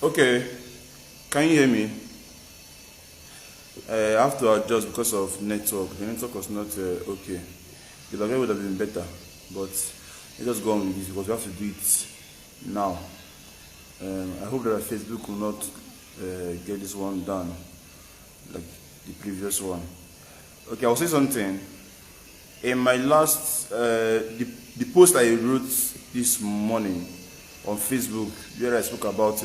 Okay, can you hear me? I have to adjust because of network. The network was not okay. The login would have been better, but let's just go on with this because we have to do it now. I hope that Facebook will not get this one done like the previous one. Okay, I'll say something. In my last, the post I wrote this morning on Facebook, where I spoke about,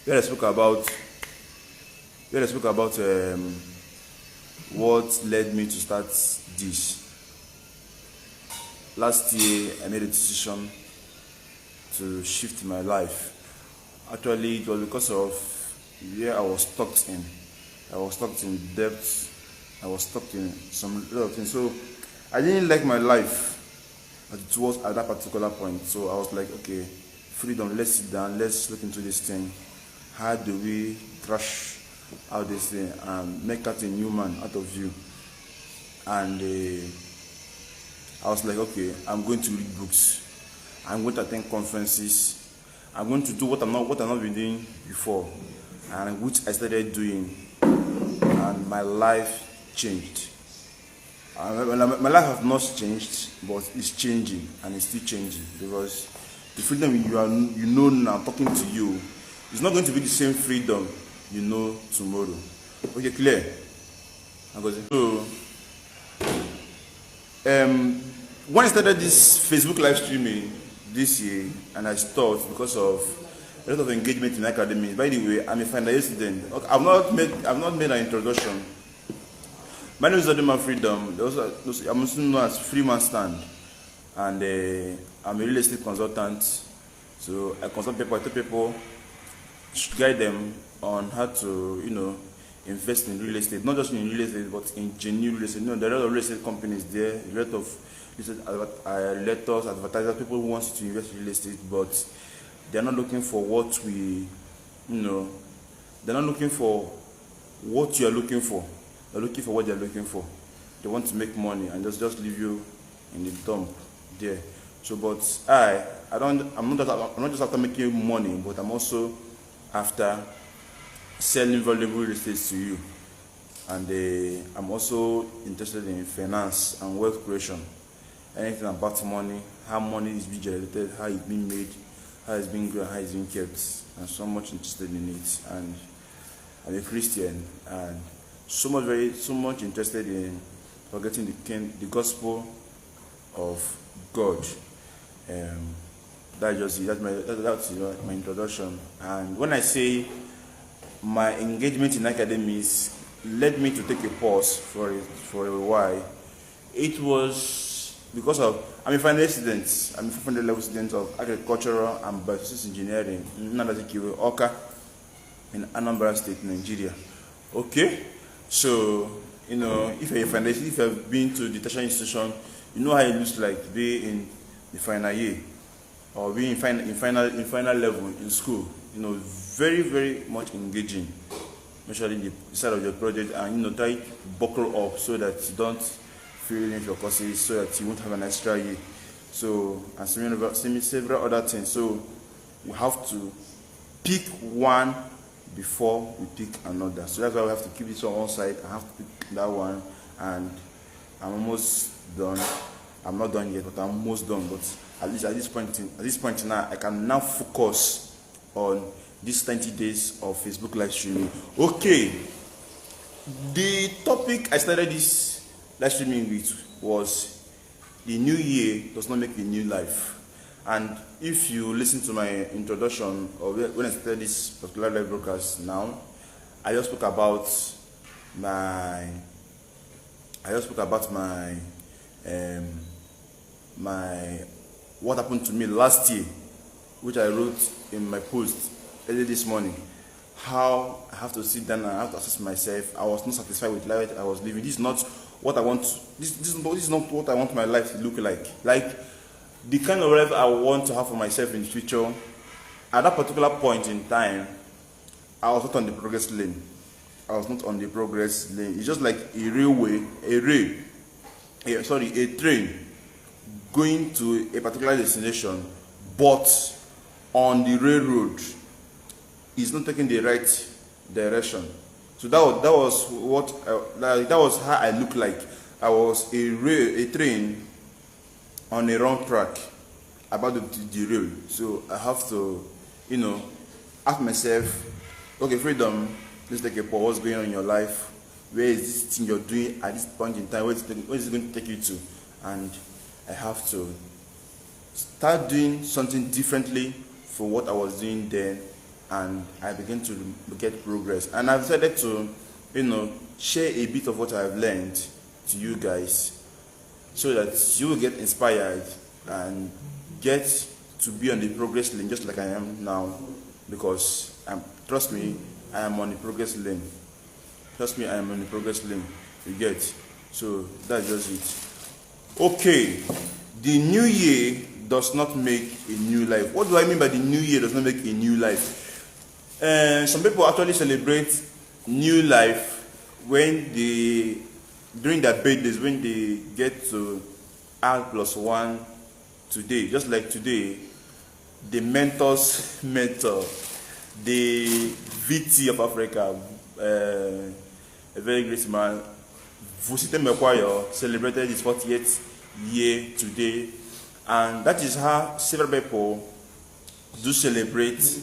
where I spoke about, where I spoke about what led me to start this. Last year, I made a decision to shift my life. Actually, it was because of where I was stuck in. I was stuck in debt. I was stuck in some lot of things. So I didn't like my life as it was at that particular point. So I was like, okay, freedom, let's sit down, let's look into this thing. How do we crush out this thing and make out a new man out of you? And I was like, okay, I'm going to read books. I'm going to attend conferences. I'm going to do what I've not been doing before, and which I started doing, and my life changed. My life has not changed, but it's changing, and it's still changing because the freedom you know now talking to you is not going to be the same freedom you know tomorrow. Okay, clear? So, when I started this Facebook live streaming this year, and I stopped because of a lot of engagement in academy. By the way, I'm a final year student. Okay, I've not made an introduction. My name is Odema Freedom. I'm also known as Freeman Stand, and I'm a real estate consultant. So I consult people, I tell people, guide them on how to, invest in real estate. Not just in real estate, but in genuine real estate. There are a lot of real estate companies there, a lot of letters, advertisers, people who want to invest in real estate, but they're not looking for what they're not looking for what you're looking for. They're looking for what they're looking for. They want to make money and just leave you in the dump there. So, but I'm not just after making money, but I'm also after selling valuable real estate to you. And I'm also interested in finance and wealth creation. Anything about money, how money is being generated, how it's being made, how it's being grown, how it's being kept. I'm so much interested in it. And I'm a Christian, and so much interested in forgetting the gospel of God. That's my introduction. And when I say my engagement in academies led me to take a pause for a while, it was because of I'm a final year student. I'm a final level student of agricultural and bioprocess engineering in Nadazikiwe, Oka, in Anambra State, Nigeria. Okay, so if you've been to the tertiary institution, you know how it looks like to be in the final year or be in final level in school. Very, very much engaging, especially the side of your project, and try to buckle up so that you don't fail in your courses, so that you won't have an extra year. So, and several other things. So, we have to pick one before we pick another. So that's why we have to keep this on one side. I have to pick that one, and I'm almost done. I'm not done yet, but I'm almost done. But at least at this point now, I can now focus on these 20 days of Facebook live streaming. Okay, the topic I started this live streaming with was the new year does not make a new life. And if you listen to my introduction, or when I started this particular live broadcast now, I just spoke about my what happened to me last year, which I wrote in my post early this morning. How I have to sit down and I have to assess myself. I was not satisfied with life I was living. This is not what I want. This is not what I want my life to look like. Like the kind of life I want to have for myself in the future. At that particular point in time, I was not on the progress lane. It's just like a train going to a particular destination, but on the railroad is not taking the right direction. So that was what that was how I looked like. I was a train on a wrong track about to derail. So I have to, ask myself, okay, Freedom, let's take a pause. What's going on in your life? Where is this thing you're doing at this point in time? Where is it going to take you to? And I have to start doing something differently from what I was doing then, and I began to get progress. And I've decided to, share a bit of what I've learned to you guys, so that you will get inspired and get to be on the progress lane just like I am now. Because trust me, I am on the progress lane. Trust me, I am on the progress lane. You get? So that's just it. Okay, the new year does not make a new life. What do I mean by the new year does not make a new life? Some people actually celebrate new life when during their birthdays, when they get to R+1 today. Just like today, the mentor's mentor, the VT of Africa, a very great man, Vusite Mekwayo, celebrated his 40th year today. And that is how several people do celebrate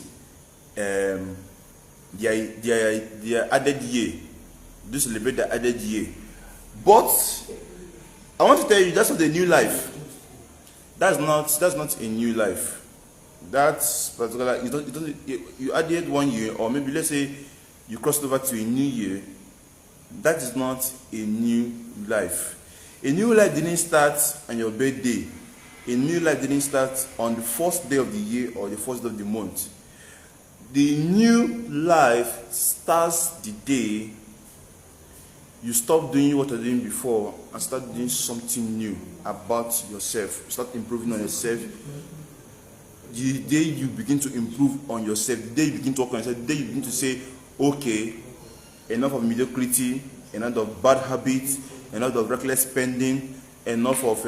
their added year. Do celebrate their added year. But I want to tell you, that's not a new life. That's not a new life. That's particular. You added 1 year, or maybe let's say you crossed over to a new year. That is not a new life. A new life didn't start on your birthday. A new life didn't start on the first day of the year or the first day of the month. The new life starts the day you stop doing what you're doing before and start doing something new about yourself. You start improving on yourself. The day you begin to improve on yourself, the day you begin to work on yourself, the day you begin to say, okay, enough of mediocrity, enough of bad habits, enough of reckless spending, enough of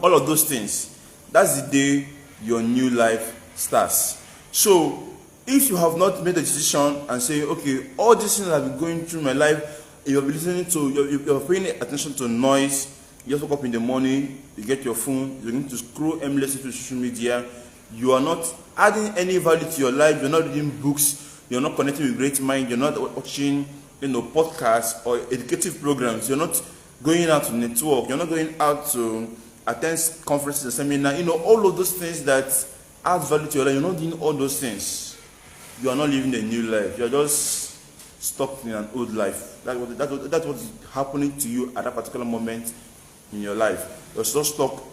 all of those things. That's the day your new life starts. So if you have not made a decision and say, okay, all these things I've been going through my life, you're listening to, you're paying attention to noise. You just wake up in the morning, you get your phone, you're going to scroll aimlessly through social media. You are not adding any value to your life. You're not reading books. You're not connecting with great minds. You're not watching, podcasts or educative programs. You're not going out to network. You're not going out to attend conferences and seminars. All of those things that add value to your life. You're not doing all those things. You are not living a new life. You're just stuck in an old life. That's what's happening to you at that particular moment in your life. You're still stuck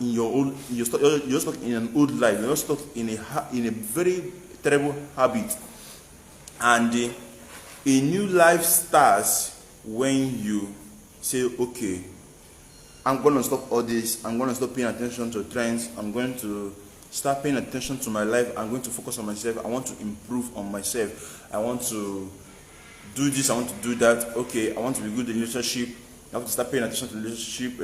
you're stuck in an old life. You're stuck in a very terrible habit. And a new life starts when you say, okay, I'm going to stop all this. I'm going to stop paying attention to trends. I'm going to start paying attention to my life. I'm going to focus on myself. I want to improve on myself. I want to do this. I want to do that. Okay, I want to be good in relationship. I have to start paying attention to relationship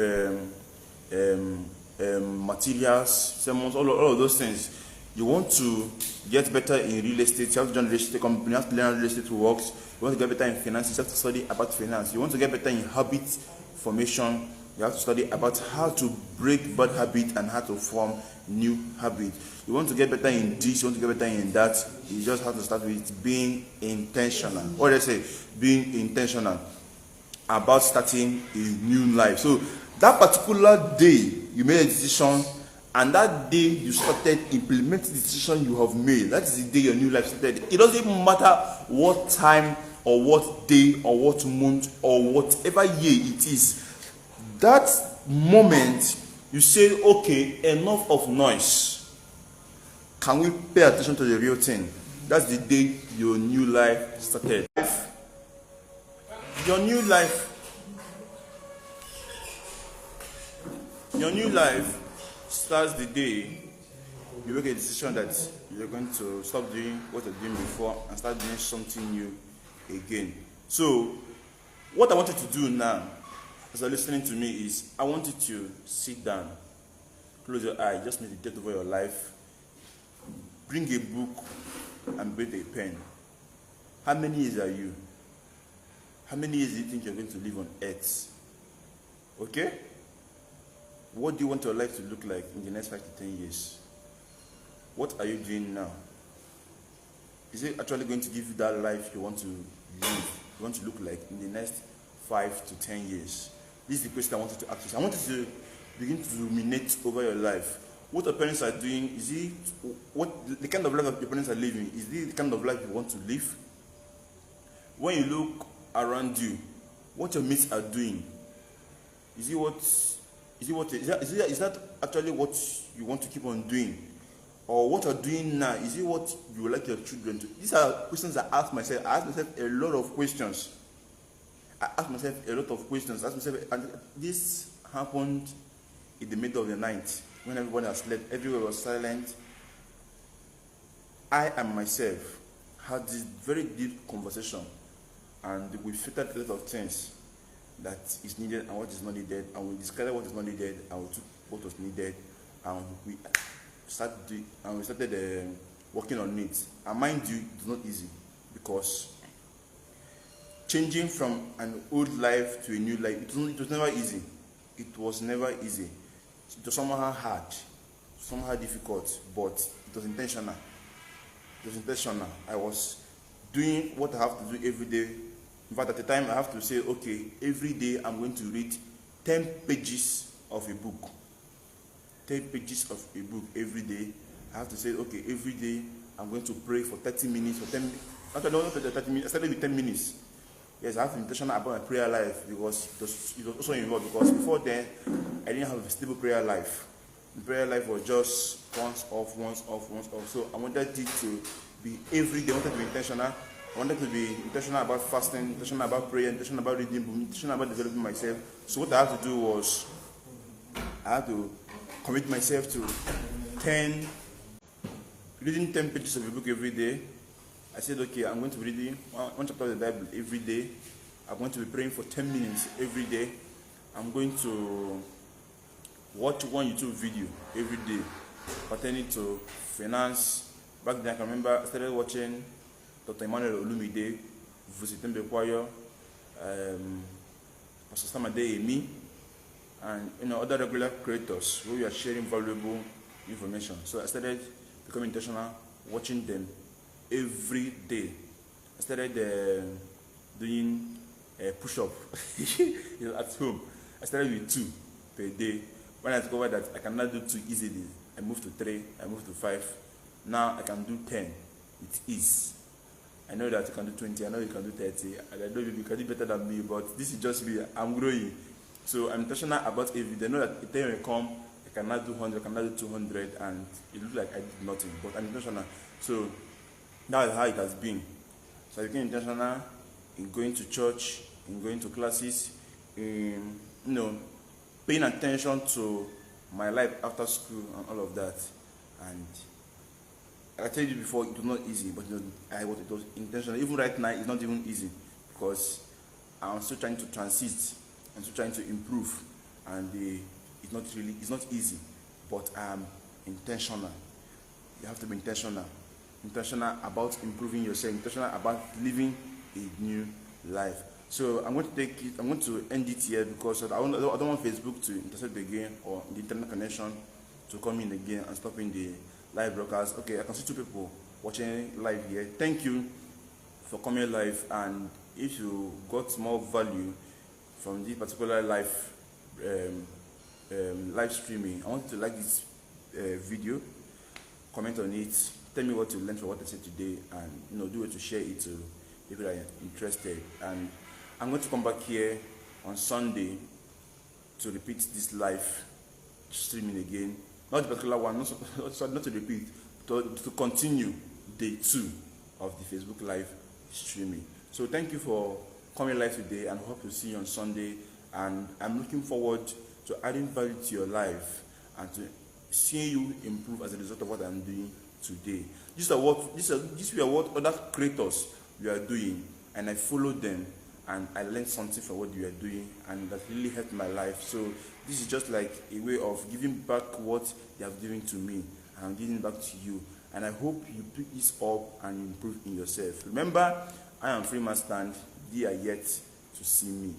materials, sermons, all of those things. You want to get better in real estate. You have to join a real estate company. You have to learn how real estate works. You want to get better in finance. You have to study about finance. You want to get better in habit formation. You have to study about how to break bad habits and how to form new habits. You want to get better in this, you want to get better in that. You just have to start with being intentional. What do I say? Being intentional about starting a new life. So that particular day you made a decision, and that day you started implementing the decision you have made. That is the day your new life started. It doesn't matter what time or what day or what month or whatever year it is. That moment you say, okay, enough of noise. Can we pay attention to the real thing? That's the day your new life started. Your new life starts the day you make a decision that you're going to stop doing what you're doing before and start doing something new again. So, what I want you to do now, as you're listening to me, is I want you to sit down, close your eyes, just meditate over your life, bring a book and bring a pen. How many years are you? How many years do you think you're going to live on earth? Okay? What do you want your life to look like in the next 5 to 10 years? What are you doing now? Is it actually going to give you that life you want to live, you want to look like in the next 5 to 10 years? This is the question I want you to ask yourself. I want you to begin to ruminate over your life. What your parents are doing, is it what the kind of life that your parents are living, is it the kind of life you want to live? When you look around you, what your mates are doing, is that actually what you want to keep on doing? Or what you're doing now, is it what you would like your children to? These are questions I ask myself. I ask myself a lot of questions. And this happened in the middle of the night when everyone has slept, everywhere was silent. I and myself had this very deep conversation, and we filtered a lot of things that is needed and what is not needed, and we discarded what is not needed and we took what was needed, and we started working on it. And mind you, it's not easy, because changing from an old life to a new life, it was never easy. It was never easy. It was somehow hard, somehow difficult, but it was intentional. I was doing what I have to do every day. In fact, at the time, I have to say, okay, every day I'm going to read 10 pages of a book. 10 pages of a book every day. I have to say, okay, every day I'm going to pray for 30 minutes, for 10 minutes. Actually, not 30 minutes, I started with 10 minutes. Yes, I have to be intentional about my prayer life, because it was also involved, because before then, I didn't have a stable prayer life. The prayer life was just once off. So I wanted it to be every day. I wanted to be intentional. I wanted to be intentional about fasting, intentional about prayer, intentional about reading, intentional about developing myself. So what I had to do was, I had to commit myself to reading 10 pages of a book every day. I said, okay, I'm going to be reading one chapter of the Bible every day. I'm going to be praying for 10 minutes every day. I'm going to watch one YouTube video every day pertaining to finance. Back then, I can remember I started watching Dr. Emmanuel Olumide, Vusitembe Kwayo, Pastor Samade Emi, and other regular creators who are sharing valuable information. So I started becoming intentional, watching them every day. I started doing push-up at home. I started with 2 per day. When I discovered that I cannot do 2 easily, I moved to 3, I moved to 5. Now I can do 10 with ease. I know that you can do 20, I know you can do 30, and I know you can do better than me, but this is just me. I'm growing. So I'm intentional about every day. I know that the time will come, I cannot do 100, I cannot do 200, and it looks like I did nothing, but I'm intentional. So that is how it has been. So I became intentional in going to church, in going to classes, in paying attention to my life after school and all of that. And I told you before, it was not easy, but it was intentional. Even right now, it's not even easy, because I'm still trying to transit, I'm still trying to improve, and it's not easy, but I'm intentional. You have to be intentional about improving yourself, intentional about living a new life. So I'm going to end it here, because I don't want Facebook to intercept again, or the internet connection to come in again and stop in the live broadcast. Okay, I can see 2 people watching live here. Thank you for coming live, and if you got more value from this particular live streaming, I want you to like this video, comment on it, tell me what you learned from what I said today, and do it to share it to people that are interested. And I'm going to come back here on Sunday to repeat this live streaming again. Not the particular one, not to repeat, to continue day 2 of the Facebook live streaming. So thank you for coming live today, and hope to see you on Sunday. And I'm looking forward to adding value to your life and to seeing you improve as a result of what I'm doing today. These are what other creators you are doing, and I follow them, and I learned something from what you are doing, and that really helped my life. So this is just like a way of giving back what they have given to me, I'm giving it back to you. And I hope you pick this up and improve in yourself. Remember, I am free man stand. They are yet to see me.